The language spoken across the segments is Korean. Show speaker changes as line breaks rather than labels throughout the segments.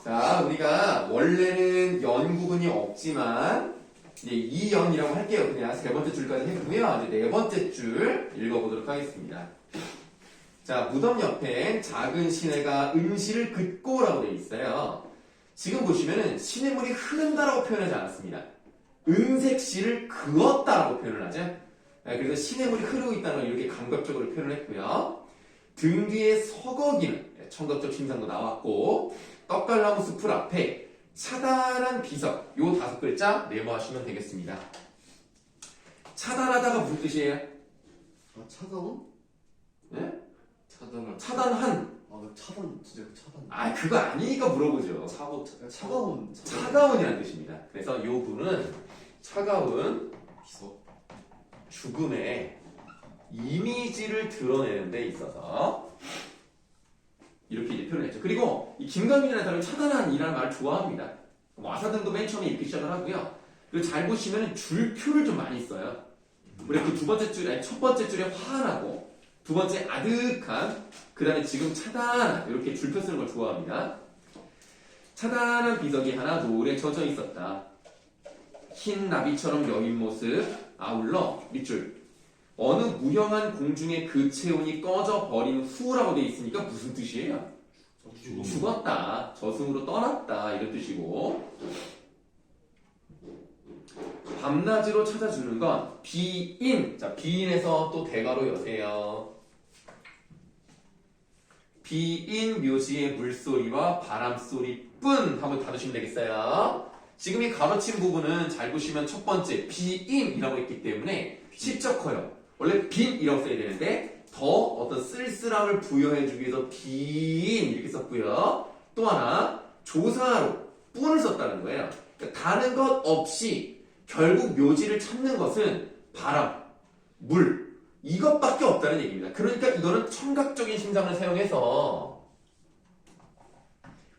자, 우리가 원래는 연 부분이 없지만 이제 이 연이라고 할게요. 그냥 세 번째 줄까지 했고요. 이제 네 번째 줄 읽어보도록 하겠습니다. 자, 무덤 옆엔 작은 시내가 응시를 긋고라고 되어 있어요. 지금 보시면은 시냇물이 흐른다라고 표현하지 않았습니다. 은색시를 그었다라고 표현을 하죠. 그래서 시냇물이 흐르고 있다는 걸 이렇게 감각적으로 표현을 했고요. 등 뒤에 서거기는 청각적 심상도 나왔고 떡갈나무 숲을 앞에 차단한 비석 요 5글자 메모하시면 되겠습니다. 차단하다가 무슨 뜻이에요?
아, 차가운?
네?
차단을.
차단한.
아, 차단, 진짜 차단.
아, 그거 아니니까 물어보죠.
차가운.
차가운이라는 뜻입니다. 그래서 요 분은 차가운
비석.
죽음의 이미지를 드러내는 데 있어서 이렇게 이제 표현했죠. 그리고 이 김강민이라는 사람이 차단한이라는 말을 좋아합니다. 와사등도 맨 처음에 이렇게 시작을 하고요. 그리고 잘 보시면 줄표를 좀 많이 써요. 우리 그 두 번째 줄, 아니 첫 번째 줄에 화나고 두 번째 아득한, 그 다음에 지금 차단 이렇게 줄표 쓰는 걸 좋아합니다. 차단한 비석이 하나 노을에 젖어 있었다. 흰 나비처럼 여인 모습 아울러 밑줄 어느 무형한 공중에 그 체온이 꺼져 버린 후라고 되어 있으니까 무슨 뜻이에요? 죽었다, 저승으로 떠났다 이런 뜻이고, 밤낮으로 찾아주는 건 비인. 자, 비인에서 또 대가로 여세요. 비인 묘지의 물소리와 바람소리뿐 한번 닫으시면 되겠어요. 지금 이 가로친 부분은 잘 보시면 첫 번째 비인이라고 했기 때문에 시적 허용, 원래 빈이라고 써야 되는데 더 어떤 쓸쓸함을 부여해주기 위해서 빈 이렇게 썼고요. 또 하나 조사로 뿐을 썼다는 거예요. 그러니까 다른 것 없이 결국 묘지를 찾는 것은 바람, 물 이것밖에 없다는 얘기입니다. 그러니까 이거는 청각적인 심상을 사용해서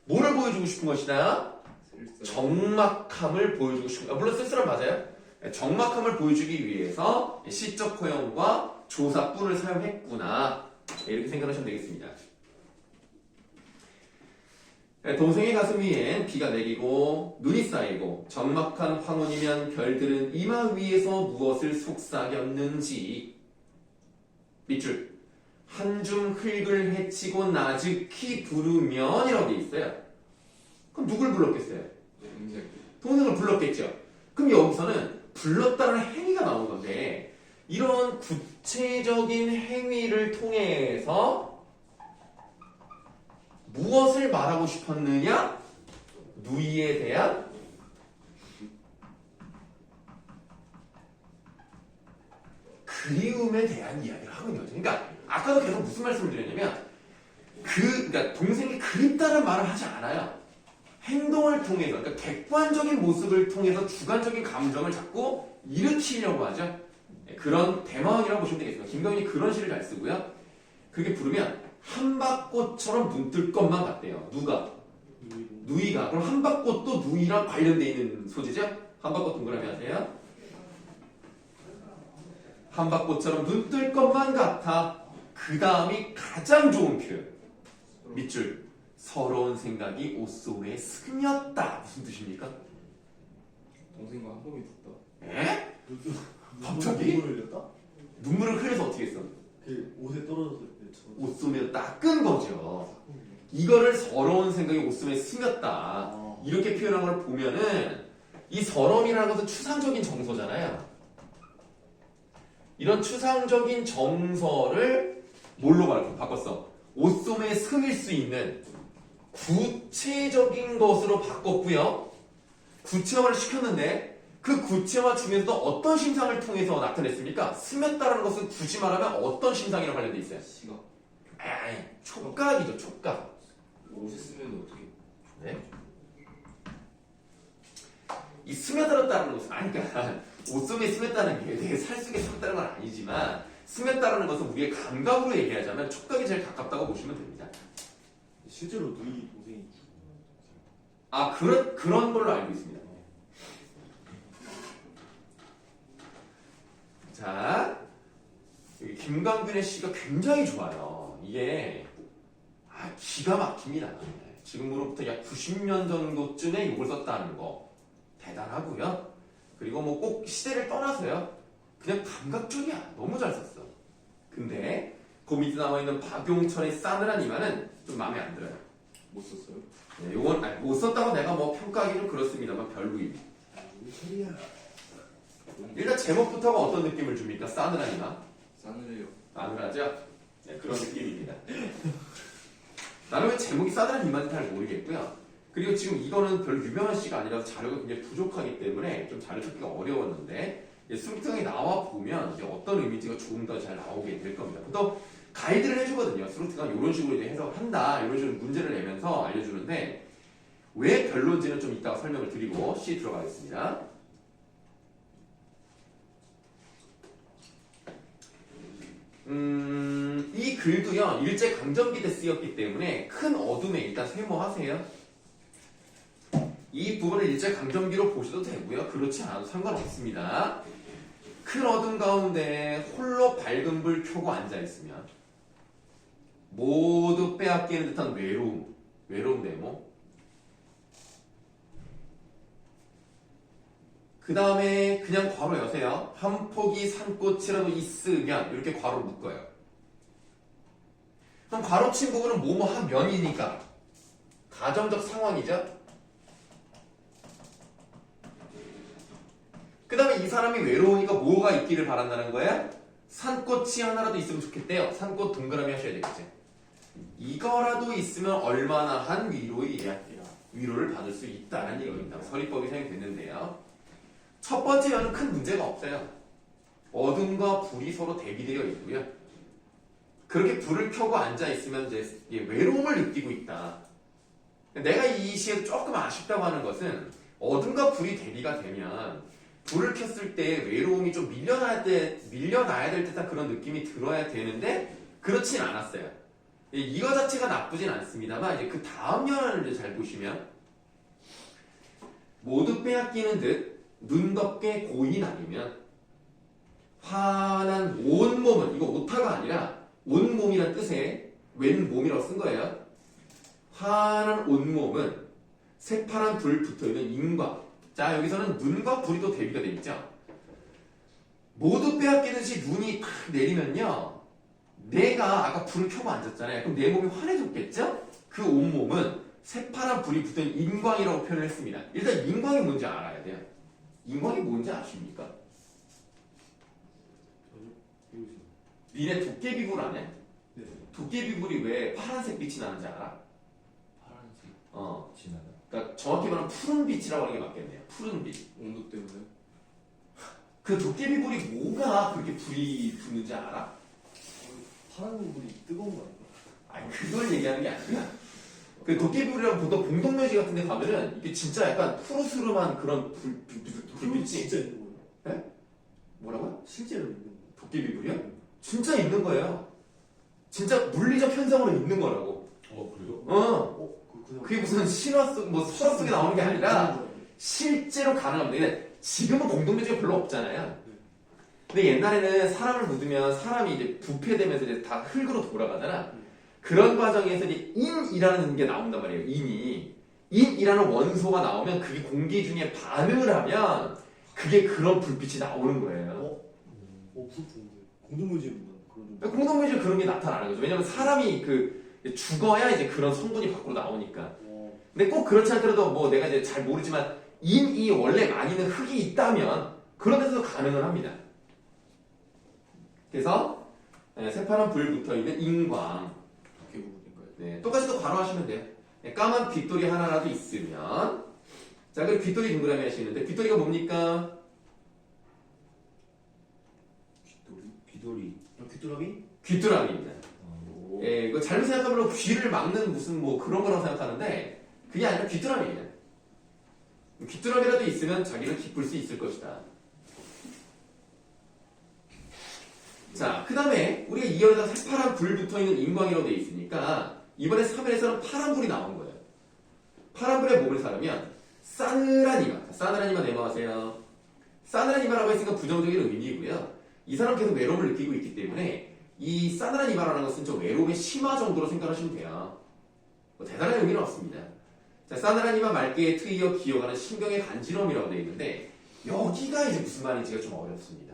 뭐를 보여주고 싶은 것이다? 적막함을 보여주고 싶은 거예요. 물론 쓸쓸함 맞아요. 적막함을 보여주기 위해서 시적 허용과 조사뿐을 사용했구나 이렇게 생각하시면 되겠습니다. 동생의 가슴 위엔 비가 내리고 눈이 쌓이고 적막한 황혼이면 별들은 이마 위에서 무엇을 속삭였는지 밑줄 한 줌 흙을 헤치고 나즈키 부르면 이라고 되어 있어요. 그럼 누굴 불렀겠어요? 동생을 불렀겠죠. 그럼 여기서는 불렀다는 행위가 나오는 건데 이런 구체적인 행위를 통해서 무엇을 말하고 싶었느냐? 누이에 대한 그리움에 대한 이야기를 하고 있는 거죠. 그러니까 아까도 계속 무슨 말씀을 드렸냐면 그러니까 동생이 그립다는 말을 하지 않아요. 행동을 통해서, 그러니까 객관적인 모습을 통해서 주관적인 감정을 자꾸 일으키려고 하죠. 그런 대마왕이라고 보시면 되겠습니다. 김경민이 그런 시를 잘 쓰고요. 그게 부르면 한박꽃처럼 눈 뜰 것만 같대요. 누가? 누이가. 그럼 한박꽃도 누이랑 관련되어 있는 소재죠? 한박꽃 동그라미 하세요. 한박꽃처럼 눈 뜰 것만 같아. 그 다음이 가장 좋은 표현. 밑줄. 서러운 생각이 옷소매에 스며다. 무슨 뜻입니까?
동생과 한 몸이 됐다.
에? 갑자기?
눈물을 흘렸다?
눈물을 흘려서 어떻게 했어?
그 옷에 떨어졌을 때
옷소매로 닦은 거죠. 이거를 서러운 생각이 옷소매에 스며다. 이렇게 표현한 걸 보면은 이 서러움이라는 것은 추상적인 정서잖아요. 이런 추상적인 정서를 뭘로 바꿨어? 옷소매에 스밀 수 있는 구체적인 것으로 바꿨고요. 구체화를 시켰는데 그 구체화 중에서도 어떤 심상을 통해서 나타냈습니까? 스몄다라는 것은 굳이 말하면 어떤 심상이랑 관련돼 있어요?
시각.
아이, 촉각이죠, 촉각.
옷에 쓰면 어떻게?
네? 이 스며들었다는 것은 그러니까 옷소매에 스몄다는 게 되게 살속에 스몄다는 건 아니지만 스몄다라는 것은 우리의 감각으로 얘기하자면 촉각이 제일 가깝다고 보시면 됩니다.
실제로 누이 동생이
그런 걸로 알고 있습니다. 자, 여기 김광균의 시가 굉장히 좋아요. 이게 기가 막힙니다. 지금으로부터 약 90년 정도쯤에 이걸 썼다는 거 대단하고요. 그리고 뭐 꼭 시대를 떠나서요. 그냥 감각적이야. 너무 잘 썼어. 근데 그 밑에 나와 있는 박용천의 싸늘한 이마는 좀 마음에 안 들어요.
못 썼어요?
네, 요건 아니, 못 썼다고 내가 뭐 평가하기 좀 그렇습니다만 별로임.
무슨 소리야?
일단 제목부터가 어떤 느낌을 줍니까? 싸늘한 이마?
싸늘해요.
싸늘하죠? 네, 그런 느낌입니다. 나는 왜 제목이 싸늘한 이마인지 잘 모르겠고요. 그리고 지금 이거는 별로 유명한 시가 아니라서 자료가 굉장히 부족하기 때문에 좀 자료 찾기가 어려웠는데 수루트강에 나와 보면 이제 어떤 의미지가 조금 더 잘 나오게 될 겁니다. 보통 가이드를 해주거든요. 수루트강 이런 식으로 이제 해석한다 이런 식으로 문제를 내면서 알려주는데 왜 별론지는 좀 이따가 설명을 드리고 C 들어가겠습니다. 이 글도요 일제강점기 때 쓰였기 때문에 큰 어둠에 일단 세모하세요. 이 부분을 일제강점기로 보셔도 되고요. 그렇지 않아도 상관없습니다. 큰 어둠 가운데 홀로 밝은 불 켜고 앉아있으면 모두 빼앗기는 듯한 외로움 네모. 그 다음에 그냥 괄호 여세요. 한 포기 산꽃이라도 있으면 이렇게 괄호 묶어요. 그럼 괄호 친 부분은 뭐뭐 하면이니까 가정적 상황이죠. 그 다음에 이 사람이 외로우니까 뭐가 있기를 바란다는 거야? 산꽃이 하나라도 있으면 좋겠대요. 산꽃 동그라미 하셔야 되겠지. 이거라도 있으면 얼마나 한 위로를 받을 수 있다는 얘기입니다. 서리법이 생각됐는데요. 첫 번째 연은 큰 문제가 없어요. 어둠과 불이 서로 대비되어 있고요. 그렇게 불을 켜고 앉아있으면 이제 외로움을 느끼고 있다. 내가 이 시에서 조금 아쉽다고 하는 것은 어둠과 불이 대비가 되면 불을 켰을 때 외로움이 좀 밀려나야 될 듯한 그런 느낌이 들어야 되는데 그렇진 않았어요. 이거 자체가 나쁘진 않습니다만 이제 그 다음 연안을 잘 보시면 모두 빼앗기는 듯 눈 덮게 고인이 나뉘면 화난 온몸은 이거 오타가 아니라 온몸이란 뜻에 웬 몸이라고 쓴 거예요. 화난 온몸은 새파란 불 붙어있는 인과 자 여기서는 눈과 불이 또 대비가 되어 있죠. 모두 빼앗기듯이 눈이 탁 내리면요 내가 아까 불을 켜고 앉았잖아요. 그럼 내 몸이 환해졌겠죠? 그 온몸은 새파란 불이 붙은 인광이라고 표현을 했습니다. 일단 인광이 뭔지 알아야 돼요. 인광이 뭔지 아십니까? 니네 도깨비불 아냐?
네.
도깨비불이 왜 파란색 빛이 나는지 알아?
파란색 진하다.
그러니까 정확히 말하면 푸른 빛이라고 하는 게 맞겠네요. 푸른 빛.
온도 때문에?
그 도깨비불이 뭐가 그렇게 불이 붙는지 알아?
파란 물이 뜨거운 거 아닌가?
아니 그걸 얘기하는 게 아니라 그 도깨비불이라고 보통 공동묘지 같은 데 가면은 이게 진짜 약간 푸르스름한 그런 불빛이
진짜 있는 거예요?
네? 뭐라고요?
실제로 있는 거예요?
도깨비불이요? 진짜 있는 거예요. 진짜 물리적 현상으로 있는 거라고.
그래요?
그게 무슨 신화 속, 뭐 설화 속에 나오는 게 아니라 실제로 가능합니다. 근데 지금은 공동묘지가 별로 없잖아요. 근데 옛날에는 사람을 묻으면 사람이 이제 부패되면서 이제 다 흙으로 돌아가잖아. 그런 과정에서 이제 인이라는 게 나온단 말이에요. 인이라는 원소가 나오면 그게 공기 중에 반응을 하면 그게 그런 불빛이 나오는 거예요.
공동묘지에 그런 좀.
공동묘지에 그런 게 나타나는 거죠. 왜냐면 사람이 죽어야 이제 그런 성분이 밖으로 나오니까. 근데 꼭 그렇지 않더라도 뭐 내가 이제 잘 모르지만 인이 원래 많이 있는 흙이 있다면 그런 데서도 가능은 합니다. 그래서 새파란 불 붙어있는 인광 네, 똑같이 또 괄호하시면 돼요. 네, 까만 귓돌이 하나라도 있으면 자 그리고 귓돌이 동그라미 하시는데 귓돌이가 뭡니까?
귀뚜라미?
귀뚜라미입니다. 예, 이거 잘못 생각하면 귀를 막는 무슨 뭐 그런 거라고 생각하는데 그게 아니라 귀뚜라미예요. 귀뚜라미라도 있으면 자기는 기쁠 수 있을 것이다. 자, 그 다음에 우리가 2열에다 새파란 불 붙어있는 인광이라고 되어 있으니까 이번에 3열에서는 파란 불이 나온 거예요. 파란 불에 몸을 사르면 싸늘한 이마. 싸늘한 이마 내모하세요. 싸늘한 이마라고 했으니까 부정적인 의미이고요. 이 사람 계속 외로움을 느끼고 있기 때문에 이 싸늘한 이마라는 것은 좀 외로움의 심화 정도로 생각하시면 돼요. 뭐 대단한 의미는 없습니다. 자, 싸늘한 이만 맑게 트이어 기어가는 신경의 간지러움이라고 되어 있는데 여기가 이제 무슨 말인지가 좀 어렵습니다.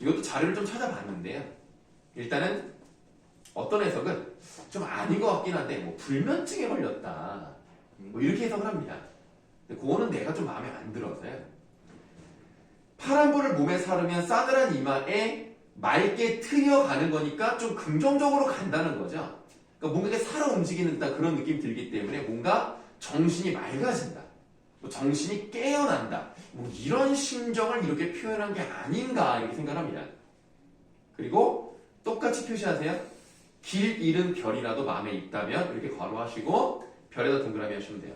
이것도 자료를 좀 찾아봤는데요. 일단은 어떤 해석은 좀 아닌 것 같긴 한데 뭐 불면증에 걸렸다 뭐 이렇게 해석을 합니다. 근데 그거는 내가 좀 마음에 안 들어서요. 파란 불을 몸에 사르면 싸늘한 이마에 맑게 트여가는 거니까 좀 긍정적으로 간다는 거죠. 그러니까 뭔가 이렇게 살아 움직이는 듯한 그런 느낌이 들기 때문에 뭔가 정신이 맑아진다. 뭐 정신이 깨어난다. 뭐 이런 심정을 이렇게 표현한 게 아닌가 이렇게 생각합니다. 그리고 똑같이 표시하세요. 길 잃은 별이라도 마음에 있다면 이렇게 괄호하시고 별에다 동그라미 하시면 돼요.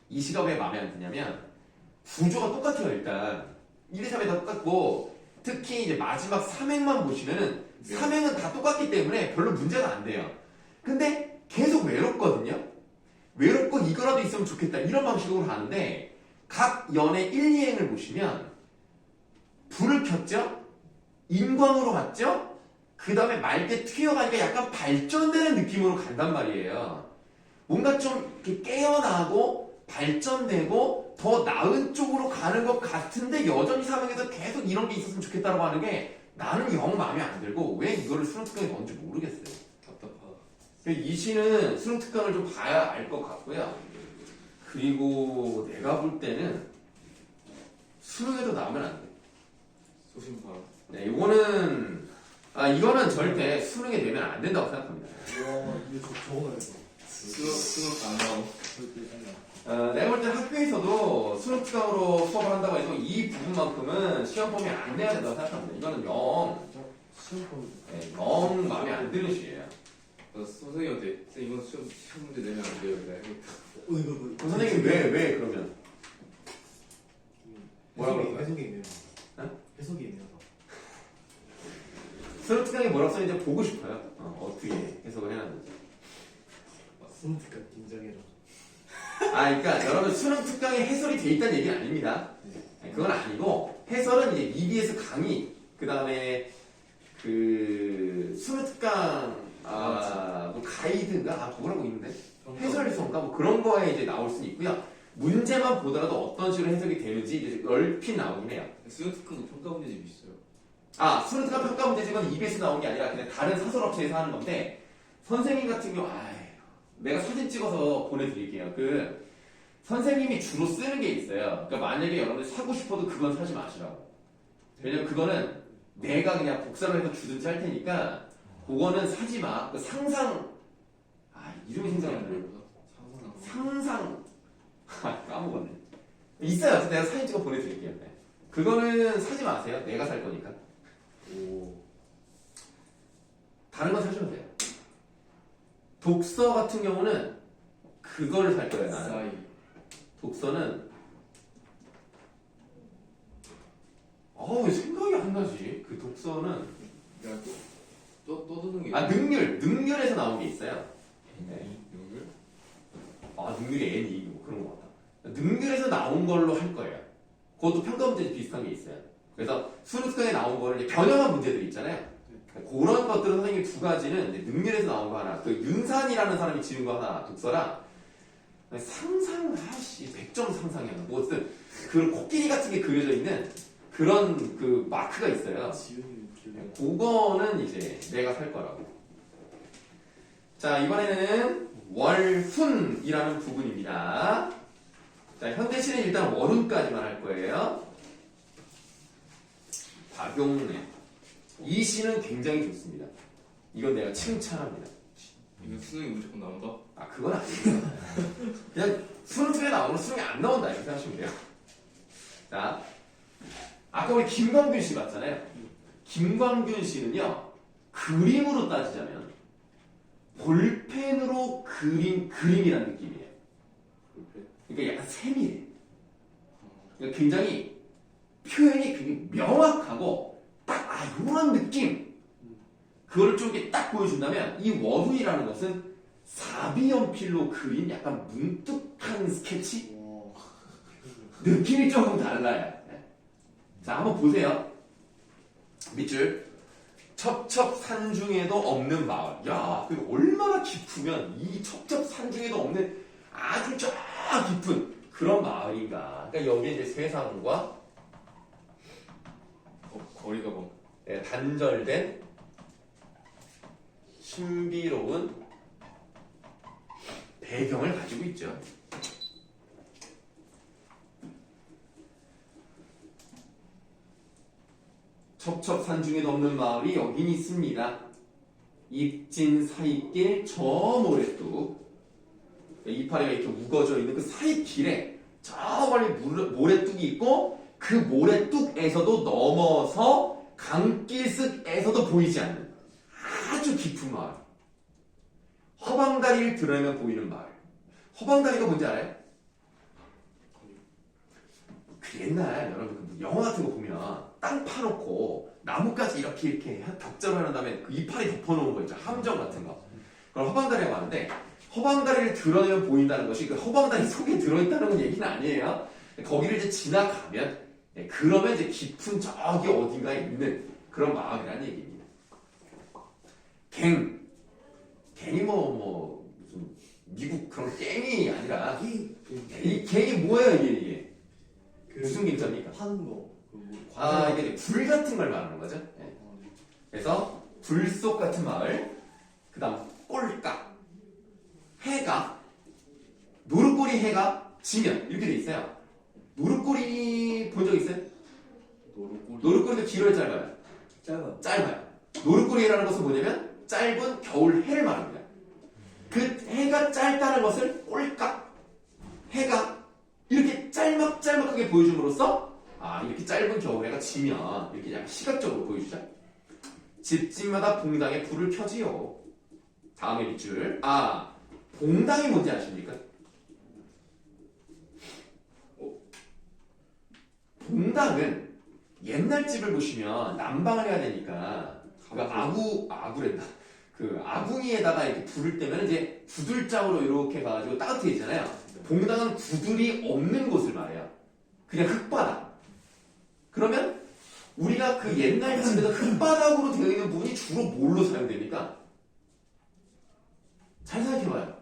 이 시가 왜 마음에 안 드냐면 구조가 똑같아요. 일단 1, 2, 3이 다 똑같고 특히 이제 마지막 삼행만 보시면은 삼행은 다 똑같기 때문에 별로 문제가 안 돼요. 근데 계속 외롭거든요. 외롭고 이거라도 있으면 좋겠다 이런 방식으로 가는데 각 연의 1, 2행을 보시면 불을 켰죠? 인광으로 갔죠? 그 다음에 맑게 튀어가니까 약간 발전되는 느낌으로 간단 말이에요. 뭔가 좀 이렇게 깨어나고 발전되고 더 나은 쪽으로 가는 것 같은데 여전히 사명에서 계속 이런 게 있었으면 좋겠다고 하는 게 나는 영 마음에 안 들고 왜 이거를 수능 특강에 넣은지 모르겠어요.
답답하다.
이 시는 수능 특강을 좀 봐야 알 것 같고요. 그리고 내가 볼 때는 수능에도 나오면 안 돼.
소신 바로.
네, 이거는 절대 수능에 내면 안 된다고 생각합니다.
와 이거 적어놔야죠.
수능 안 나오.
내가 볼 때 학교에서도 수능 특강으로 수업을 한다고 해서 이 부분만큼은 시험 범위에 안 내야 된다고 생각합니다. 이거는 영 마음에 안 드는 시예요.
선생님한테 쌤 이건 시험 문제 내면 안 돼요. 내가
이거
그 선생님 왜 그러면? 뭐라고
해석이 있네요.
어?
해석이 있네요.
수능 특강이 뭐라고 써있는지 보고 싶어요. 어떻게 해석을 해놨는지.
스무트가 긴장해라.
그러니까 여러분 수능 특강에 해설이 돼 있다는 얘기는 아닙니다. 그건 아니고 해설은 이제 EBS 강의 그 다음에 그 수능 특강 뭐 가이드인가 뭐라고 있는데 해설서인가 뭐 그런 거에 이제 나올 수는 있고요. 문제만 보더라도 어떤 식으로 해석이 되는지 이제 얼핏 나오긴 해요.
수능 특강도 평가 문제집이 있어요.
수능 특강 평가 문제집은 EBS 나온 게 아니라 그냥 다른 사설업체에서 하는 건데 선생님 같은 경우 내가 사진 찍어서 보내드릴게요. 그 선생님이 주로 쓰는 게 있어요. 그러니까 만약에 여러분들 사고 싶어도 그건 사지 마시라고. 왜냐면 그거는 내가 그냥 복사를 해서 주든지 할 테니까 그거는 사지 마. 그 상상 이름이 생각이 안 나요. 상상 까먹었네. 있어요. 내가 사진 찍어 보내드릴게요. 네. 그거는 사지 마세요. 내가 살 거니까. 다른 건 사셔도 돼요. 독서 같은 경우는 그거를 살 거예요. 나는. 독서는 왜 생각이 안 나지? 그 독서는
또 드는 게
능률에서 나온 게 있어요. 네.
능률?
능률이 N이 뭐 그런 거 같다. 능률에서 나온 걸로 할 거예요. 그것도 평가 문제 비슷한 게 있어요. 그래서 수능 특강에 나온 거를 이제 변형한 문제들 있잖아요. 그런 것들은 선생님 두 가지는 이제 능률에서 나온 거 하나, 그 윤산이라는 사람이 지은 거 하나, 독서랑 상상 100점 상상이야. 뭐 어쨌든 그 코끼리 같은 게 그려져 있는 그런 그 마크가 있어요. 그거는 이제 내가 살 거라고. 자, 이번에는 월훈이라는 부분입니다. 자, 현대시는 일단 월훈까지만 할 거예요. 박용래. 이 시는 굉장히 좋습니다. 이건 내가 칭찬합니다.
이거 수능이 무조건 나온다?
그건 아닙니다. 그냥 수능 중에 나오는 수능이 안 나온다 이렇게 생각하시면 돼요. 자, 아까 우리 김광균 씨 봤잖아요. 김광균 씨는요, 그림으로 따지자면 볼펜으로 그린 그림이라는 느낌이에요. 그러니까 약간 세밀해. 그러니까 굉장히 표현이 굉장히 명확하고 이런 느낌. 그거를 좀 이렇게 딱 보여준다면 이 워훈이라는 것은 사비연필로 그린 약간 뭉툭한 스케치? 느낌이 조금 달라요. 자, 한번 보세요. 밑줄. 첩첩산 중에도 없는 마을. 야, 그 얼마나 깊으면 이 첩첩산 중에도 없는 아주 저 깊은 그런 마을인가. 그러니까 여기에 이제 세상과
거리가 뭐
단절된 신비로운 배경을 가지고 있죠. 첩첩산 중에도 없는 마을이 여긴 있습니다. 입진 사이길 저 모래뚝. 이파리가 이렇게 우거져 있는 그 사이길에 저 멀리 모래뚝이 있고 그 모래뚝에서도 넘어서 강길석에서도 보이지 않는 아주 깊은 마을. 허방다리를 드러내면 보이는 마을. 허방다리가 뭔지 알아요? 그 옛날 여러분 그 영화 같은 거 보면 땅 파놓고 나무까지 이렇게 격자로 해놓은 다음에 그 이파리 덮어놓은 거 있죠. 함정 같은 거. 그걸 허방다리라고 하는데 허방다리를 드러내면 보인다는 것이 그 허방다리 속에 들어있다는 얘기는 아니에요. 거기를 이제 지나가면 그러면 이제 깊은 저기 어딘가에 있는 그런 마을이라는 얘기입니다. 갱이 뭐 무슨 미국 그런 갱이 아니라 이 갱이 뭐예요 이게? 무슨 갱자입니까?
파는 거.
이게 불 같은 걸 말하는 거죠. 네. 그래서 불 속 같은 마을, 그 다음 꼴깍, 해가, 노릇꼬리 해가 지면 이렇게 돼 있어요. 노릇꼬리 본 적 있어요? 노릇꼬리도 길어요, 짧아요? 짧아요. 노릇꼬리라는 것은 뭐냐면 짧은 겨울 해를 말합니다. 그 해가 짧다는 것을 꼴깍, 해가 이렇게 짤막짤막하게 보여줌으로써 이렇게 짧은 겨울해가 지면 이렇게 약간 시각적으로 보여주죠. 집집마다 봉당에 불을 켜지요. 다음에 밑줄. 봉당이 뭔지 아십니까? 봉당은 옛날 집을 보시면 난방을 해야 되니까 그 아구랜다. 그 아궁이에다가 이렇게 불을 떼면 이제 구들장으로 이렇게 가지고 따뜻해지잖아요. 봉당은 구들이 없는 곳을 말해요. 그냥 흙바닥. 그러면 우리가 그 옛날 집에서 흙바닥으로 되어 있는 부분이 주로 뭘로 사용됩니까? 잘 생각해봐요.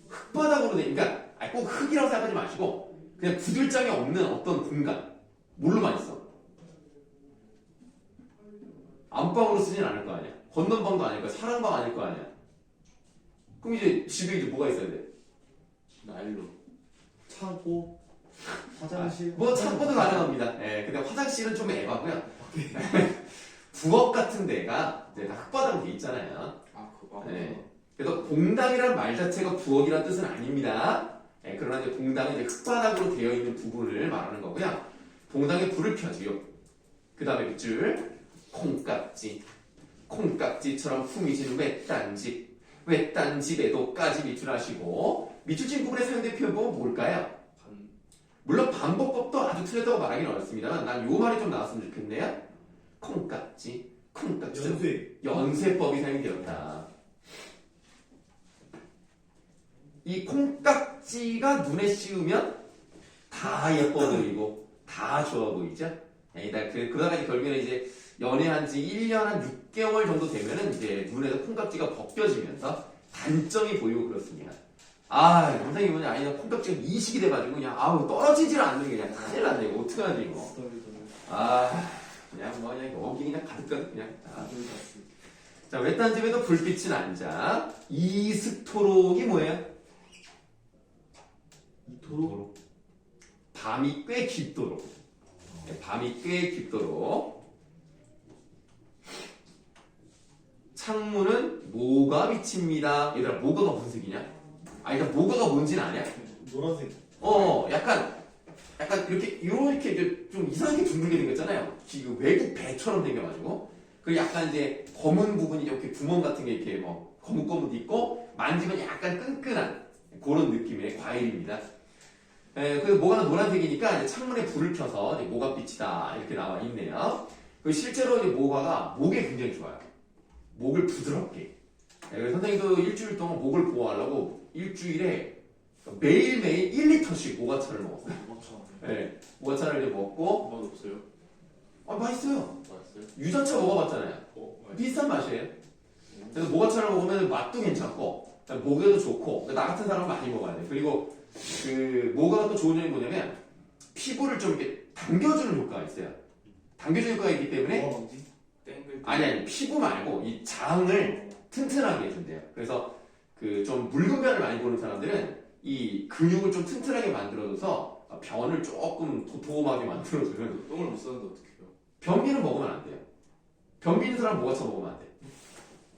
흙바닥으로 되니까 꼭 흙이라고 생각하지 마시고 그냥 구들장이 없는 어떤 공간 뭘로 많이 써? 안방으로 쓰진 않을 거 아니야. 건넌방도 아닐 거야. 사랑방 아닐 거 아니야. 그럼 이제 집에 이제 뭐가 있어야 돼?
난로.
차고, 화장실.
뭐 창고도 가능합니다. 근데 화장실은 좀 에바고요. 부엌 같은 데가 이제 다 흙바닥으로 돼 있잖아요. 그래서 봉당이란 말 자체가 부엌이라는 뜻은 아닙니다. 그러나 이제 봉당은 이제 흙바닥으로 되어 있는 부분을 말하는 거고요. 봉당에 불을 켜지요. 그 다음에 밑줄 콩깍지처럼 품위진 외딴 집에도까지 밑줄하시고 밑줄 친 부분에 사용된 표현법은 뭘까요? 물론 반복법도 아주 틀렸다고 말하기는 어렵습니다만 난 요 말이 좀 나왔으면 좋겠네요. 콩깍지 연쇄법이 사용되었다. 이 콩깍지가 눈에 씌우면 다 예뻐 보이고 다 좋아 보이죠? 그러다가 이제 결국에는 이제 연애한 지 1년 한 6개월 정도 되면은 이제 눈에서 콩깍지가 벗겨지면서 단점이 보이고 그렇습니다. 영상이 뭐냐, 콩깍지가 이식이 돼가지고 그냥 떨어지질 않는 게 그냥 큰일 났네. 이거 어떡하지 이거. 그냥 여기 그냥 가득 그냥. 자, 외딴 집에도 불빛은 앉아. 이슥토록이 뭐예요?
이토록?
밤이 꽤 깊도록. 밤이 꽤 깊도록. 창문은 모가 비칩니다. 얘들아, 모가가 무슨 색이냐? 일단 모가가 뭔지는 아냐?
노란색.
약간 이렇게 좀 이상하게 둥글게 생겼잖아요. 그 외국 배처럼 생겨가지고. 그리고 약간 이제 검은 부분이 이렇게 구멍 같은 게 이렇게 뭐 거뭇거뭇 있고 만지면 약간 끈끈한 그런 느낌의 과일입니다. 그래서 모가는 노란색이니까 이제 창문에 불을 켜서 이제 모가빛이다 이렇게 나와 있네요. 실제로 이제 모가가 목에 굉장히 좋아요. 목을 부드럽게. 선생님도 일주일 동안 목을 보호하려고 일주일에 매일매일 1리터씩 모가차를 먹었어요. 모가차를 이제 먹고.
맛 없어요?
맛있어요.
맛있어요?
유자차 먹어봤잖아요.
맛있어요?
비슷한 맛이에요. 그래서 모가차를 먹으면 맛도 괜찮고 목에도 좋고 나 같은 사람은 많이 먹어야 돼. 그리고 그 모가가 또 좋은 점이 뭐냐면 피부를 좀 이렇게 당겨주는 효과가 있어요. 당겨주는 효과가 있기 때문에
뭐지?
땡글
아니 피부 말고 이 장을 튼튼하게 해준대요. 그래서 그 좀 묽은 변을 많이 보는 사람들은 이 근육을 좀 튼튼하게 만들어줘서 변을 조금 도톰하게 만들어주는.
똥을 못 싸는데 어떡해요?
변비는 먹으면 안 돼요. 변비 있는 사람 모가차 먹으면 안 돼.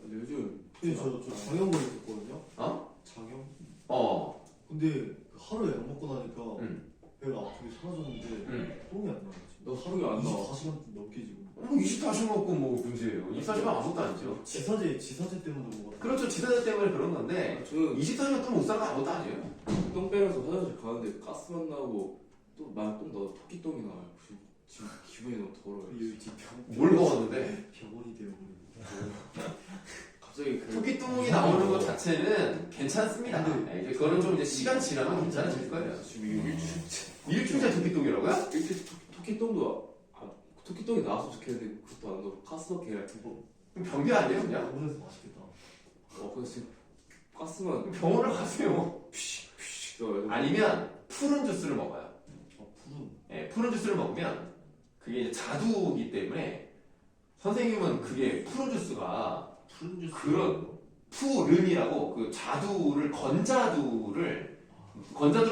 근데 요즘
근데 저 장염을 했거든요.
어?
장염?
어.
근데 하루에 약 먹고 나니까
응.
배가 아프게 사라졌는데
응.
똥이 안 나요.
너 하루에 안 나와.
24시간 넘게 지금.
24시간 먹고 뭐 문제예요. 24시간 아무것도 아니죠.
지사제 때문에 먹었다.
그렇죠. 지사제 때문에 그런 건데
저는
24시간 동안 못 사는 건 아무것도 아니에요.
똥 빼면서 화장실 가는데 가스만 나고 또 똥 나도 토끼똥이 나와요. 지금 기분이 너무 더러워요.
여기 지금
뭘 먹었는데?
병원이 되어버리고.
갑자기 그
토끼똥이 나오는 것 자체는 괜찮습니다. 네, 이제 그거는 좀 이제 시간 지나면 괜찮아질 거예요.
지금
일주일째 토끼똥이라고요?
일주일 토끼똥도 토끼똥이 나왔으면 좋겠는데 그것도 안 나고 가스밖에
그럼 변비 아니에요 그냥?
병원에서 맛있겠다.
그래서 지금 가스만
병원을 가세요.
픽픽 넣어요.
아니면 푸른 주스를 먹어요.
푸른.
네, 푸른 주스를 먹으면 그게 이제 자두이기 때문에 선생님은 그게 푸른 주스가
푸른 주스.
그런 푸른이라고 그 자두를 건자두로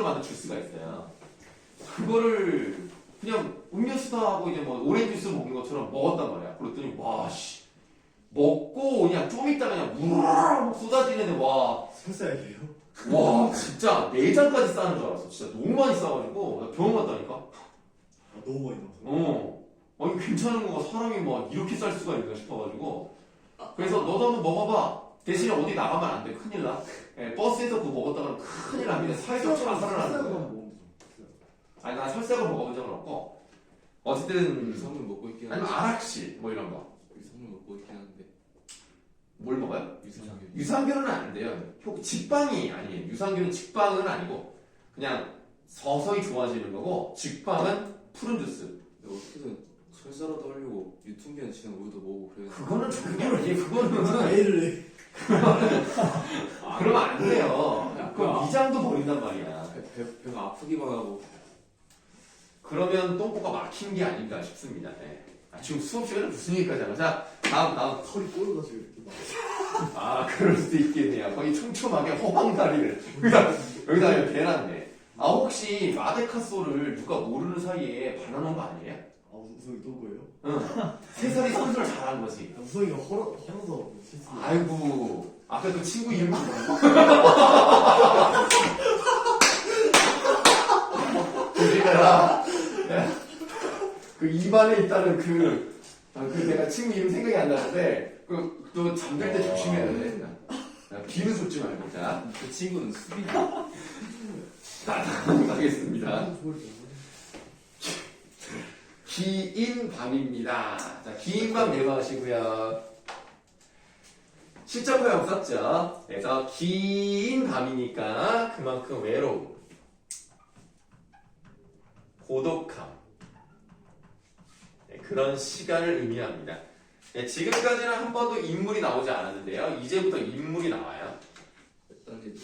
만든 주스가 있어요. 그거를 그냥 음료수다 하고 이제 뭐 오렌지 주스 먹는 것처럼 먹었단 말이야. 그랬더니 와씨 먹고 그냥 좀 있다가 그냥 우르르 쏟아지는데 와 진짜 내장까지 싸는 줄 알았어. 진짜 너무 많이 싸가지고 나 병원 갔다니까.
아, 너무 많이 나왔어.
아니 괜찮은 거가 사람이 막 이렇게 쌀 수가 있나 싶어가지고. 그래서 너도 한번 먹어봐. 대신에 어디 나가면 안 돼. 큰일 나. 예, 버스에서 그거 먹었다가 큰일 납니다. 사회적 자살을 하는 거예요. 아니 난 설사가 먹어본 적은 없고 어쨌든
유산물 먹고 있긴
아니면
한데
아락실 뭐 이런 거.
유산물 먹고 있긴 한데
뭘 먹어요?
유산균
유산균은 안 돼요. 직방이 아니에요. 유산균은 직방은 아니고 그냥 서서히 좋아지는 거고 직방은 푸른 주스.
근데 어떻게든 설사라도 하려고 유통기한 지난 우유도 먹고 그래요.
그거는 그게 아니에요. 그거는
애를 해.
그러면 안 돼요. 그럼 위장도 버린단 말이야.
배가 아프기만 하고
그러면 똥꼬가 막힌 게 아닌가 싶습니다. 네. 지금 수업 시간에 무슨 얘기까지 하는 거야? 자, 다음.
털이 꼬여가지고 이렇게 막.
그럴 수도 있겠네요. 거의 촘촘하게 허황다리를 여기다 이렇게 대놨네. 혹시 마데카소를 누가 모르는 사이에 발라놓은 거 아니에요?
우성이 또 거예요?
응. 세 살이 선수를 잘한 거지.
우성이가 헐어서 실수.
아이고, 아까 그 친구 이름 뭐야? 조심해라. 그 입안에 있다는 그 내가 친구 이름 생각이 안 나는데, 또 잠들 때 조심해야 돼. 비는 쏟지 말고. 자,
그 친구는 수비
가겠습니다. 긴 밤입니다. 자, 긴 밤 예고하시고요. 실전표에 없었죠. 그래서 긴 밤이니까 그만큼 외로움, 고독함, 그런 시간을 의미합니다. 지금까지는 한 번도 인물이 나오지 않았는데요. 이제부터 인물이 나와요.
딴지도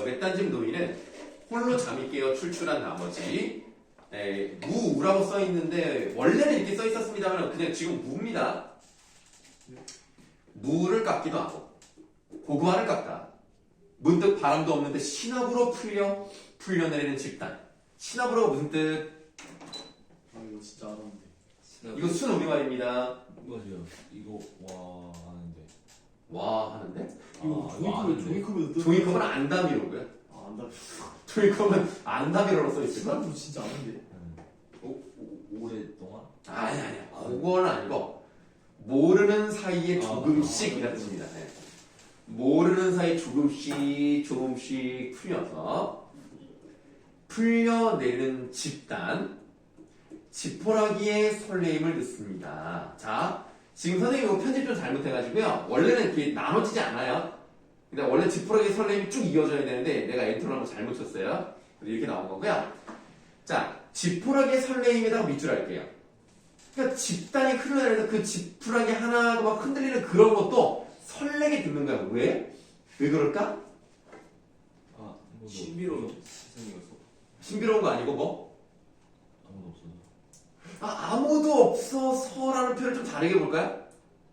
외딴집 노인은 홀로 잠이 깨어 출출한 나머지 무우라고 써있는데 원래는 이렇게 써있었습니다만 그냥 지금 무입니다. 무를 깎기도 하고 고구마를 깎다. 문득 바람도 없는데 신압으로 풀려내리는 집단. 신압으로가 무슨 뜻?
이거 진짜 알았는데.
이거 순 우리말입니다.
맞아요. 이거 와 하는데.
와 하는데?
이거 종이컵에도 뜨.
종이컵은 안다미로고요.
안다.
종이컵은 안다미로로 써있을까?
사람도 진짜 아는데.
오랫동안?
아니야. 그거는 아니고 모르는 사이에 조금씩 이라는 뜻입니다. 네. 모르는 사이 조금씩 풀려내는 집단. 지푸라기의 설레임을 듣습니다. 자, 지금 선생님이 이거 편집 좀 잘못해가지고요. 원래는 이렇게 나눠지지 않아요. 근데 원래 지푸라기의 설레임이 쭉 이어져야 되는데 내가 엔터를 한번 잘못 쳤어요. 이렇게 나온 거고요. 자, 지푸라기의 설레임에다가 밑줄 할게요. 그러니까 집단이 흘러내려서 그 지푸라기 하나가 막 흔들리는 그런 것도 설레게 듣는 거야. 왜? 왜 그럴까?
아 아무도
신비로운 세상이어서.
신비로운 거 아니고 뭐?
아무도 없어서.
아무도 없어서라는 표현을 좀 다르게 볼까요?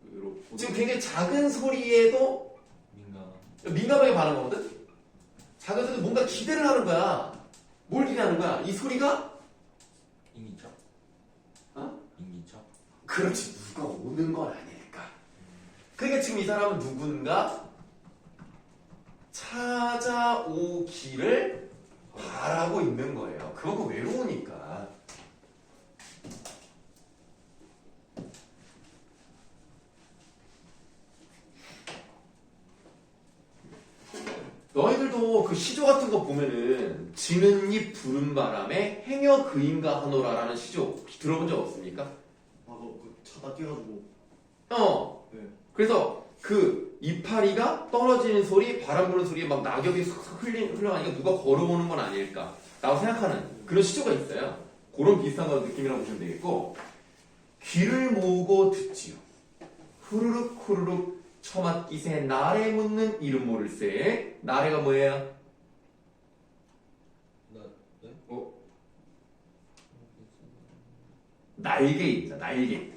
외롭고.
지금 굉장히 작은 소리에도 민감하게 반응하거든? 작은 소리도 뭔가 기대를 하는 거야. 뭘 기대하는 거야? 이 소리가?
인기척?
어?
인기척?
그렇지, 누가 오는 건 아닐까. 그러니까 지금 이 사람은 누군가 찾아오기를 바라고 있는 거예요. 그만큼 외로우니까. 너희들도 그 시조 같은 거 보면은 지는 잎 부른 바람에 행여 그인가 하노라라는 시조 들어본 적 없습니까?
그 자다 깨가지고.
네. 그래서 그 이파리가 떨어지는 소리, 바람 부는 소리에 막 낙엽이 슥슥 흘러가니까 누가 걸어오는 건 아닐까 라고 생각하는 그런 시조가 있어요. 그런 비슷한 거 느낌이라고 보시면 되겠고, 귀를 모으고 듣지요. 후루룩 후루룩 처맞기새 나래 묻는 이름 모를새. 나래가 뭐예요?
네?
날개입니다. 날개.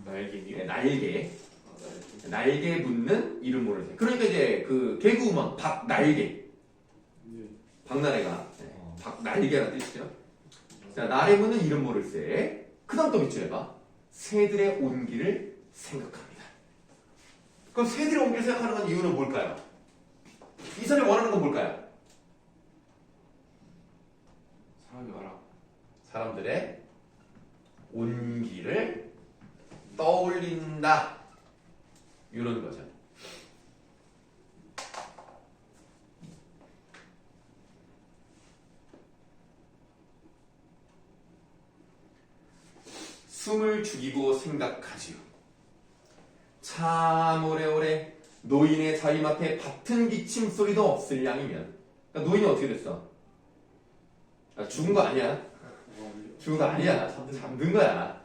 날개미요?
네, 날개.
아,
날개 묻는 이름 모를새. 그러니까 이제 그 개그우먼 박날개.
네.
박나래가 박날개라는 뜻이죠. 자, 나래 묻는 이름 모를새. 그 다음 또 밑줄 해봐. 새들의 온기를 생각합니다. 그럼 새들의 온기를 생각하는 건 이유는 뭘까요? 이 사람이 원하는 건 뭘까요?
사람이 와라.
사람들의 온기를 떠올린다. 이런 거죠. 숨을 죽이고 생각하지요. 참 오래오래 노인의 자리맡에 밭은 기침 소리도 없을 양이면, 그러니까 노인이 어떻게 됐어? 죽은 거 아니야. 죽은 거 아니야. 잠든 거야.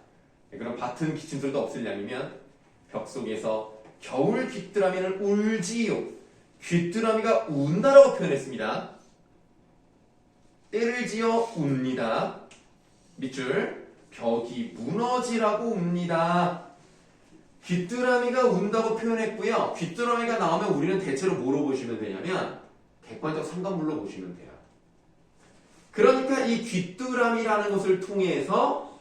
그럼 밭은 기침 소리도 없을 양이면 벽 속에서 겨울 귀뚜라미는 울지요. 귀뚜라미가 운다라고 표현했습니다. 때를 지어 웁니다. 밑줄. 벽이 무너지라고 웁니다. 귀뚜라미가 운다고 표현했고요. 귀뚜라미가 나오면 우리는 대체로 뭐로 보시면 되냐면 객관적 상관물로 보시면 돼요. 그러니까 이 귀뚜라미라는 것을 통해서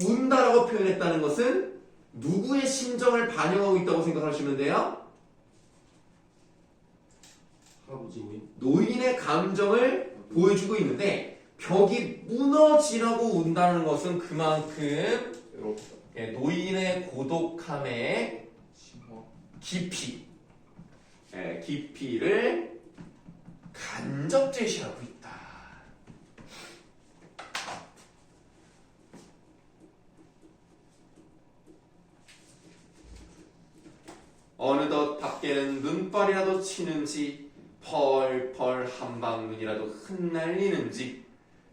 운다라고 표현했다는 것은 누구의 심정을 반영하고 있다고 생각하시면 돼요?
할아버지 노인.
노인의 감정을 보여주고 있는데, 벽이 무너지라고 운다는 것은 그만큼
외롭다.
노인의 고독함의
심화.
깊이, 깊이를 간접 제시하고 있다. 어느덧 밖에는 눈발이라도 치는지 펄펄 한방눈이라도 흩날리는지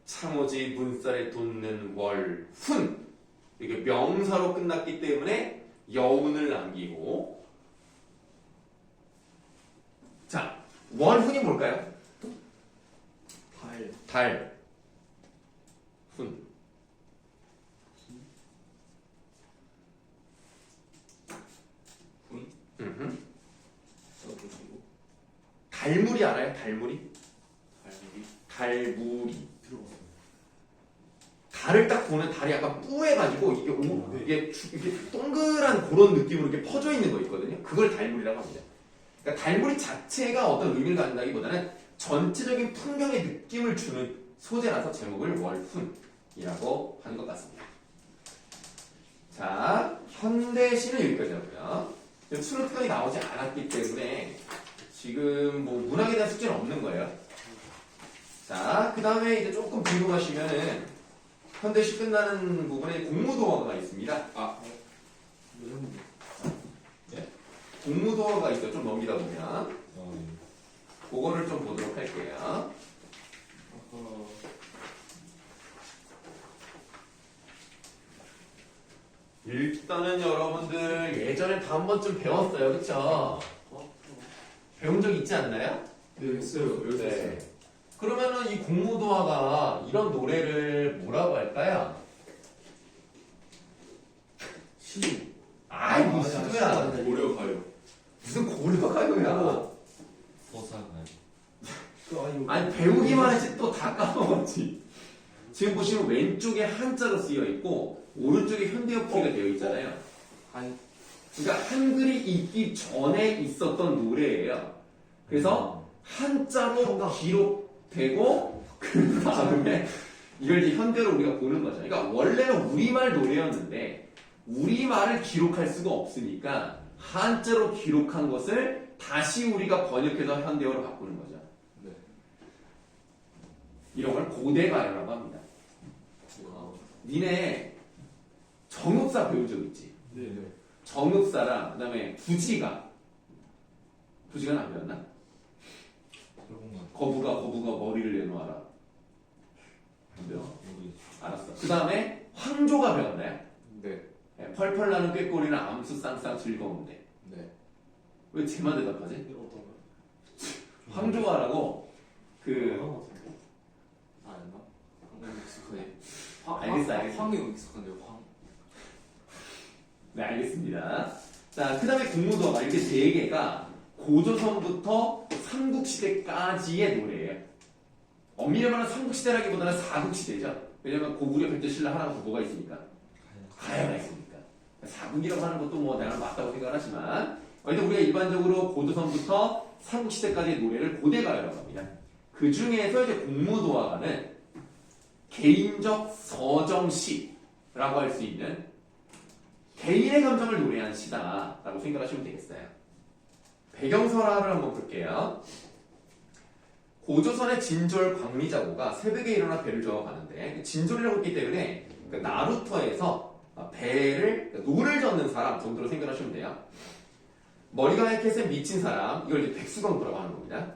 창호지 문살에 돋는 월훈. 이게 명사로 끝났기 때문에 여운을 남기고, 자, 월훈이 뭘까요? 달, 훈.
훈.
음흠.
써주시고.
달무리 알아요? 달무리?
달무리.
달무리.
들어봤어요.
달을 딱 보면 달이 약간 뿌해가지고 이게 동그란 그런 느낌으로 이렇게 퍼져 있는 거 있거든요. 그걸 달무리라고 합니다. 그러니까 달무리 자체가 어떤 의미를 갖는다기보다는 전체적인 풍경의 느낌을 주는 소재라서 제목을 월훈이라고 하는 것 같습니다. 자, 현대시는 여기까지 하고요. 지금 수능 특강이 나오지 않았기 때문에 지금 뭐 문학에 대한 숙제는 없는 거예요. 자, 그 다음에 이제 조금 궁금하시면은 현대시 끝나는 부분에 공무도어가 있습니다. 공무도어가 있어요. 좀 넘기다 보면. 그거를 좀 보도록 할게요.
아하.
일단은 여러분들 예전에 다 한 번쯤 배웠어요, 그쵸? 배운 적 있지 않나요?
네, 했어요.
네. 그러면은 이 공무도화가 이런 노래를 뭐라고 할까요?
시.
아이 무슨야
고려 가요.
무슨 고려가요야?
서사가요.
아니 배우기만 했지 또 다 까먹었지. 지금 보시면 왼쪽에 한자로 쓰여 있고 오른쪽에 현대어 풀이가 되어 있잖아요. 그러니까 한글이 있기 전에 있었던 노래예요. 그래서 한자로 기록되고 그 다음에 이걸 이제 현대로 우리가 보는 거죠. 그러니까 원래는 우리말 노래였는데 우리말을 기록할 수가 없으니까 한자로 기록한 것을 다시 우리가 번역해서 현대어로 바꾸는 거죠.
네.
이런 걸 고대가요라고 합니다. 니네 정읍사 배운 적 있지?
네.
정읍사랑 그다음에 부지가 안 배웠나?
그런 거
거부가 머리를 내놓아라. 안 배워?
모르겠어요.
알았어. 그 다음에 황조가 배웠나요?
네.
네, 펄펄 나는 꾀꼬리는 암수 쌍쌍 즐거운데.
네.
왜 쟤만 대답하지?
어떤 거요?
황조가라고 그
아였나? 황금 익숙하네.
알겠어.
황이 익숙한데요. 황.
네, 알겠습니다. 자, 그 다음에 공무도가 이렇게 네 개가 고조선부터 삼국시대까지의 노래예요. 엄밀히 말하면 삼국시대라기보다는 사국시대죠. 왜냐면 고구려, 백제, 신라 하나가 더 뭐가 있으니까. 가야가 있으니까. 사국이라고 하는 것도 뭐 내가 맞다고 생각하지만 어쨌든 우리가 일반적으로 고조선부터 삼국시대까지의 노래를 고대가요라고 합니다. 그 중에서 이제 공무도화가는 개인적 서정시라고 할 수 있는 개인의 감정을 노래한 시다라고 생각하시면 되겠어요. 배경설화를 한번 볼게요. 고조선의 진졸 광리자고가 새벽에 일어나 배를 저어가는데 진졸이라고 했기 때문에 그 나루터에서 배를 노를 젓는 사람 정도로 생각하시면 돼요. 머리가 하얗게 센 미친 사람 이걸 이제 백수광도라고 하는 겁니다.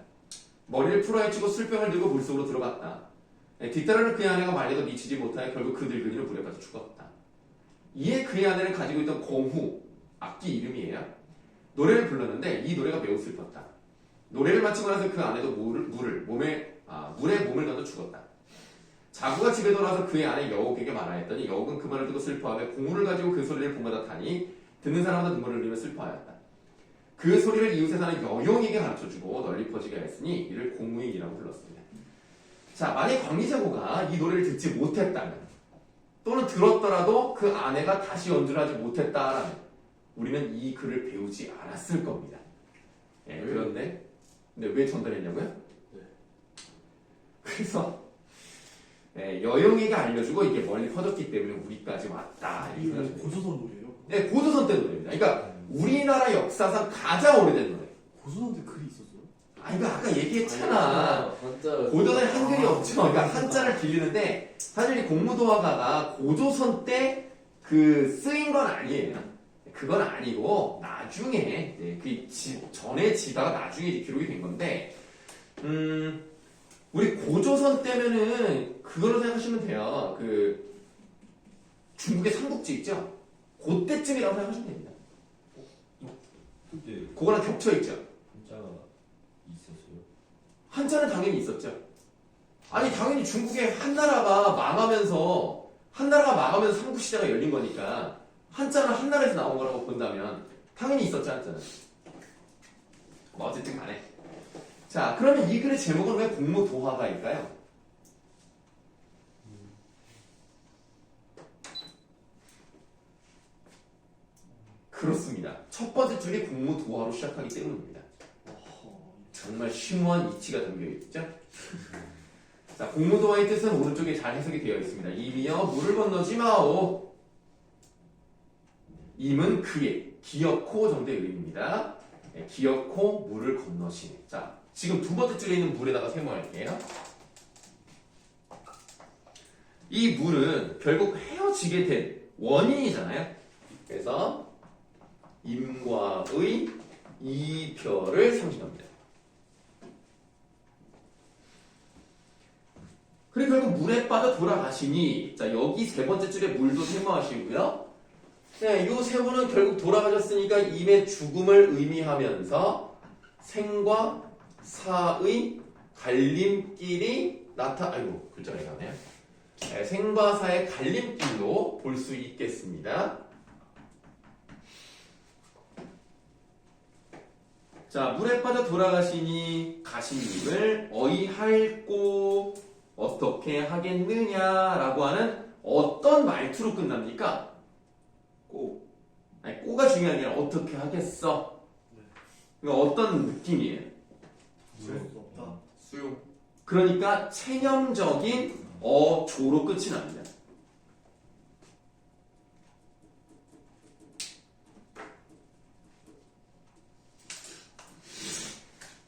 머리를 풀어헤치고 술병을 들고 물속으로 들어갔다. 뒤따르는 그의 아내가 말려도 미치지 못하여 결국 그 늙은이를 물에 빠져 죽었다. 이에 그의 아내를 가지고 있던 공후 악기 이름이에요. 노래를 불렀는데 이 노래가 매우 슬펐다. 노래를 마치고 나서 그 아내도 물에 몸을 던져 죽었다. 자구가 집에 돌아와서 그의 아내 여옥에게 말하였더니 여옥은 그 말을 듣고 슬퍼하며 공후를 가지고 그 소리를 본마다 타니 듣는 사람마다 눈물을 흘리며 슬퍼하였다. 그 소리를 이웃에 사는 여용에게 가르쳐주고 널리 퍼지게 했으니 이를 공무인이라고 불렀습니다. 자, 만약 광리자고가 이 노래를 듣지 못했다면 또는 들었더라도 그 아내가 다시 연주를 하지 못했다라면 우리는 이 글을 배우지 않았을 겁니다. 예, 그런데 근데 왜 전달했냐고요?
네.
그래서 여용에게 알려주고 이게 멀리 퍼졌기 때문에 우리까지 왔다. 이렇게
이게
생각하시면 돼요.
고조선 노래예요?
네, 고조선 때 노래입니다. 그러니까 우리나라 역사상 가장 오래된 노래.
고조선 때 글이 있었어요?
아, 이거 아까 얘기했잖아.
한자.
고조선에 한글이 없죠. 그러니까 한자를 빌리는데 사실 이 공무도화가가 고조선 때 그 쓰인 건 아니에요. 그건 아니고 나중에 전에 지다가 나중에 이제 기록이 된 건데 우리 고조선 때면은 그걸로 생각하시면 돼요. 그 중국의 삼국지 있죠? 그때쯤이라고 생각하시면 됩니다.
그때
그거랑 겹쳐 있죠.
한자가 있었어요.
한자는 당연히 있었죠. 아니 당연히 중국의 한나라가 망하면서 삼국시대가 열린 거니까 한자는 한나라에서 나온 거라고 본다면 당연히 있었지 한자는. 뭐 어쨌든 간에. 자, 그러면 이 글의 제목은 왜 공무도화가일까요? 그렇습니다. 첫 번째 줄이 공무도화로 시작하기 때문입니다. 정말 심오한 이치가 담겨있죠? 자, 공무도화의 뜻은 오른쪽에 잘 해석이 되어 있습니다. 임이여 물을 건너지 마오. 임은 그의, 기어코 정도의 의미입니다. 네, 기어코 물을 건너시네. 자, 지금 두 번째 줄에 있는 물에다가 세모할게요. 이 물은 결국 헤어지게 된 원인이잖아요. 그래서 임과의 이별을 상징합니다. 그리고 결국 물에 빠져 돌아가시니, 자, 여기 세 번째 줄에 물도 세모하시고요. 네, 요 세 분은 결국 돌아가셨으니까 임의 죽음을 의미하면서 생과 사의 갈림길이 아이고 글자가 이상하네요. 네, 생과 사의 갈림길로 볼 수 있겠습니다. 자, 물에 빠져 돌아가시니 가시님을 어이할꼬 어떻게 하겠느냐라고 하는 어떤 말투로 끝납니까? 꼬가 중요한 게 아니라 어떻게 하겠어? 그러니까 어떤 느낌이에요?
쓸 수 없다.
수용.
그러니까 체념적인 어조로 끝이 납니다.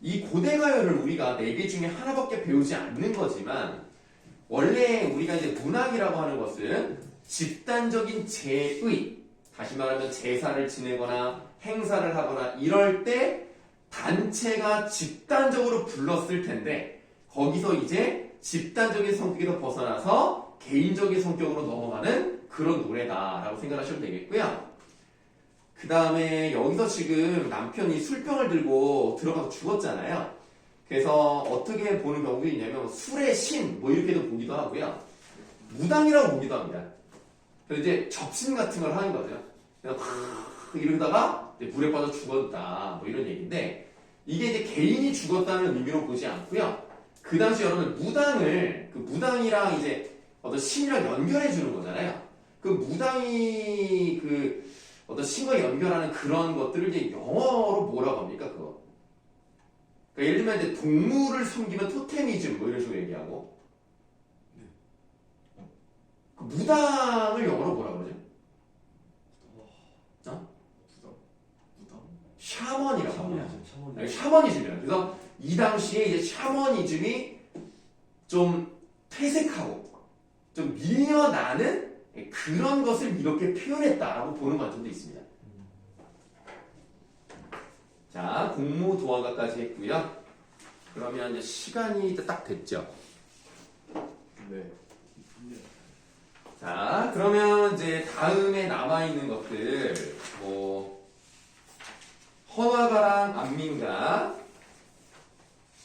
이 고대가요를 우리가 4개 중에 하나밖에 배우지 않는 거지만 원래 우리가 이제 문학이라고 하는 것은 집단적인 제의, 다시 말하면 제사를 지내거나 행사를 하거나 이럴 때 단체가 집단적으로 불렀을 텐데 거기서 이제 집단적인 성격에서 벗어나서 개인적인 성격으로 넘어가는 그런 노래다라고 생각하시면 되겠고요. 그 다음에 여기서 지금 남편이 술병을 들고 들어가서 죽었잖아요. 그래서 어떻게 보는 경우도 있냐면 술의 신 뭐 이렇게도 보기도 하고요. 무당이라고 보기도 합니다. 그래서 이제 접신 같은 걸 하는 거죠. 그래서 이러다가 물에 빠져 죽었다 뭐 이런 얘기인데 이게 이제 개인이 죽었다는 의미로 보지 않고요. 그 당시 여러분 무당을 그 무당이랑 이제 어떤 신이랑 연결해 주는 거잖아요. 그 무당이 그 어떤 신과 연결하는 그런 것들을 이제 영어로 뭐라고 합니까 그거? 그러니까 예를 들면 이제 동물을 섬기면 토테미즘 뭐 이런 식으로 얘기하고 그 무당을 영어로 뭐라 그러죠? 샤먼이라고 합니다. 샤머니즘이라고. 그래서 이 당시에 이제 샤머니즘이 좀 퇴색하고 좀 밀려나는 그런 것을 이렇게 표현했다라고 보는 관점도 있습니다. 자, 공무도화가까지 했고요. 그러면 이제 시간이 딱 됐죠.
네.
자, 그러면 이제 다음에 남아있는 것들, 헌화가랑 안민가.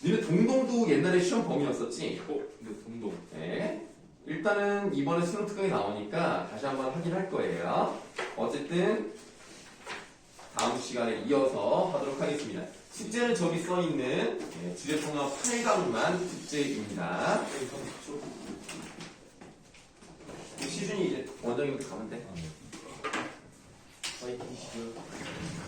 니네 동동도 옛날에 시험 범위였었지?
네, 동동.
네. 일단은 이번에 수능 특강이 나오니까 다시 한번 확인할 거예요. 어쨌든, 다음 시간에 이어서 하도록 하겠습니다. 숙제는 저기 써있는 주제통합 8강만 숙제입니다. 시준이 이제 원장님부터 가면 돼.
파이팅 시죠.